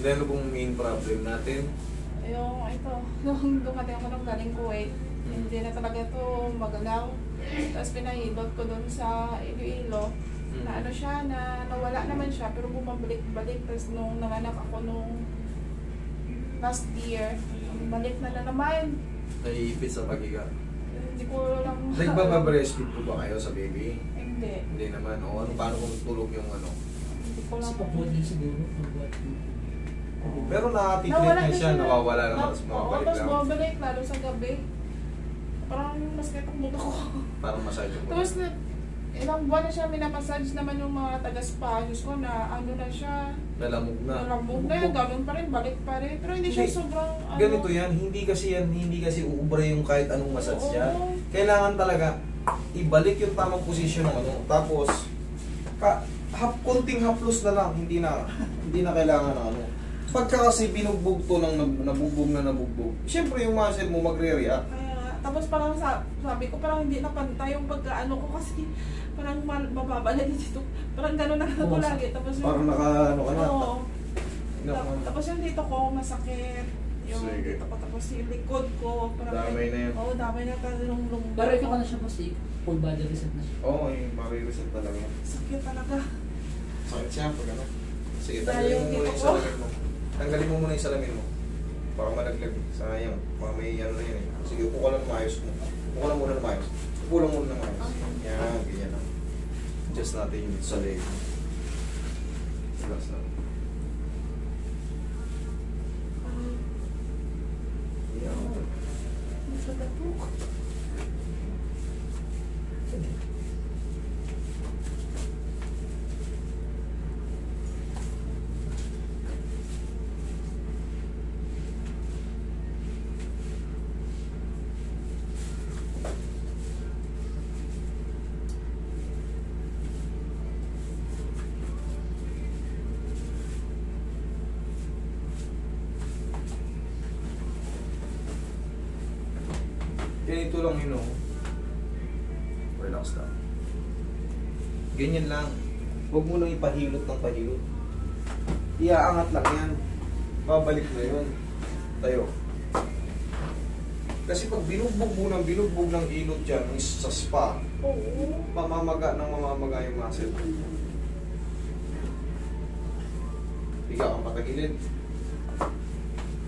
Then, ano pong main problem natin? Yung ito, nung dumating ako ng galing Kuwait, hindi na talaga ito magalaw. Tapos pinahilot ko doon sa Iloilo, na ano siya, na nawala naman siya, pero bumabalik-balik. Tapos nung nanganak ako nung last year, balik na naman. Naiipit sa paghiga. Hindi ko lang... Nagbaba-breastfeed po ba kayo sa baby? Hindi. Hindi naman. O ano, paano kung tulog yung ano? Hindi ko lang... Kasi pag-boarding siguro, pag-board. Pero nakatitreat na siya, nawawala naman sa mga Oo, balik tapos lang. bumabalik, lalo sa gabi. Parang mas kitang buto ko. Parang massage yung Tapos na, ilang buwan na siya, minamassage naman yung mga taga-spa. Diyos ko na, ano na siya, nalamog na. nalamog na yun, ganun pa rin, balik pa rin. Pero hindi siya Hindi. sobrang, ano. Ganito yan, hindi kasi uubra yung kahit anong massage Oo. yan. Kailangan talaga ibalik yung tamang posisyon ng ano. Tapos, konting haplos na lang, hindi na kailangan ng ano. Pagka kasi binugbog to ng nabugbog, syempre yung muscle mo magre-react. Kaya nga, tapos parang sabi ko, parang hindi na pantay yung pagkaano ko kasi parang mababa na dito. Parang gano'n na ako lagi. Tapos yung, Parang naka ano ka na. oo. Naku. Tapos yung dito ko masakit. Yung Sige. dito ko, tapos yung likod ko. Parang, Damay na yan. Oo, damay na tayo nung lumbar. Pero ikaw na siya kasi, full body reset na siya. Oo, yung marireset talaga. Sakit talaga. Sakit siya pag ano. Sige, Dahil tanggalin mo muna dito yung ko. salamin mo. Tanggalin mo muna yung salamin mo. Baka malaglag. Sayang. Baka may ano na yun eh. Sige, upo ka lang na maayos mo. Upo ka lang muna na maayos. Upo lang muna na maayos. Yan, ganyan lang. Adjust natin yung sa leg. Relax lang. Yan. Masakit po. Ganito lang yun, oh. Relax lang. Ganyan lang. Huwag mo lang ipahilot ng pahilot. Iaangat lang yan. Babalik na yun. Tayo. Kasi pag binugbog ng ilot dyan sa spa, Oo. mamamaga yung muscle. Higa kang patagilid.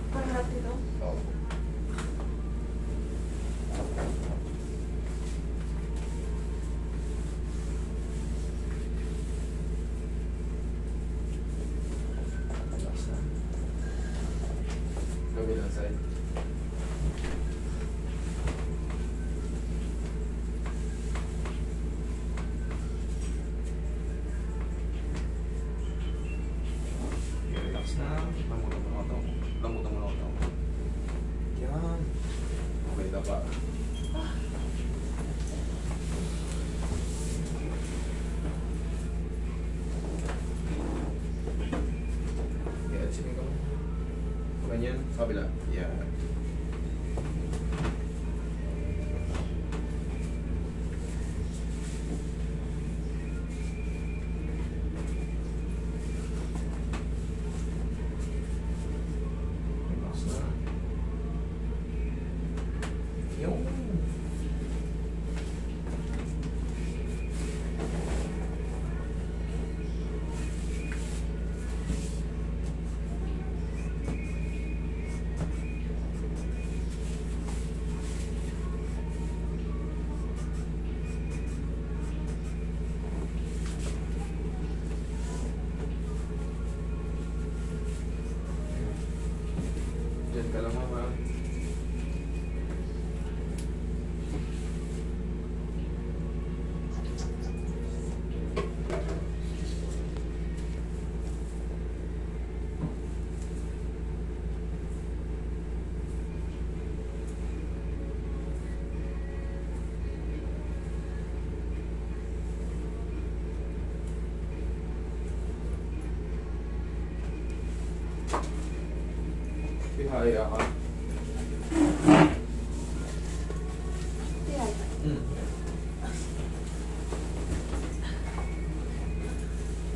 Parang natin, no? Oo. Relax na. Kabilang side. Relax na. Lamutan mo na ako. Lamutan mo na ako. Yan. Okay na ba? Yan, sinin ko. Ganyan. Sa kabila. Yan. Relax na. Yung. Diyan ka lang, mama. Bihaya ka. Yan.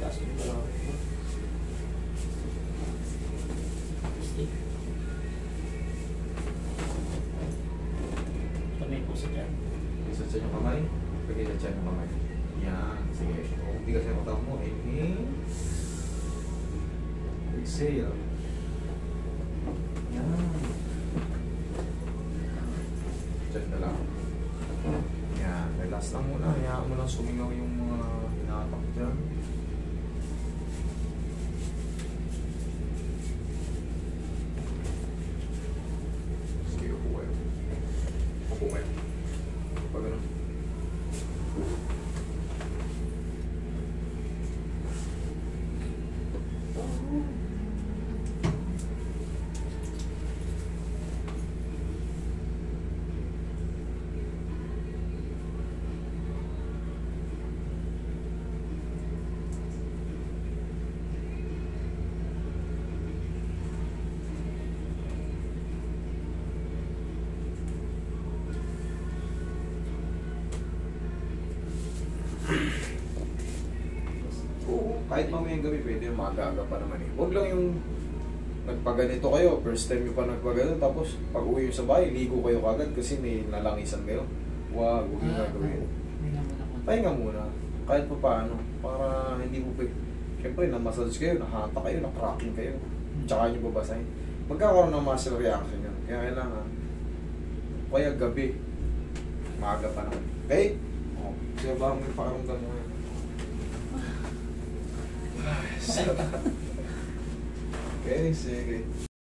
Last week pa lang. Exhale. Yan. Diyan na lang. Yan. Relax lang muna. Hayaan mo lang sumingaw yung mga hinatak dyan. Sige, upo kayo. Upo kayo. Pag ano. Oo, kahit mamayang gabi pwede, maaga-aga pa naman eh. Huwag lang yung nagpaganito kayo, first time nyo pa nagpaganito, tapos pag uwi nyo sa bahay, ligo kayo kagad kasi may nalangisan kayo. Huwag yung gagawin. Hindi naman ako. Pahinga muna, kahit pa paano, para hindi mo siyempre na-massage kayo, nahata kayo, na-cracking kayo, tsaka nyo babasahin. Magkakaroon ng muscle reaction yun, kaya kailangan, kaya gabi, maaga pa naman. Okay? O, siya ba may pakaramdam mo yan? Okay, sige.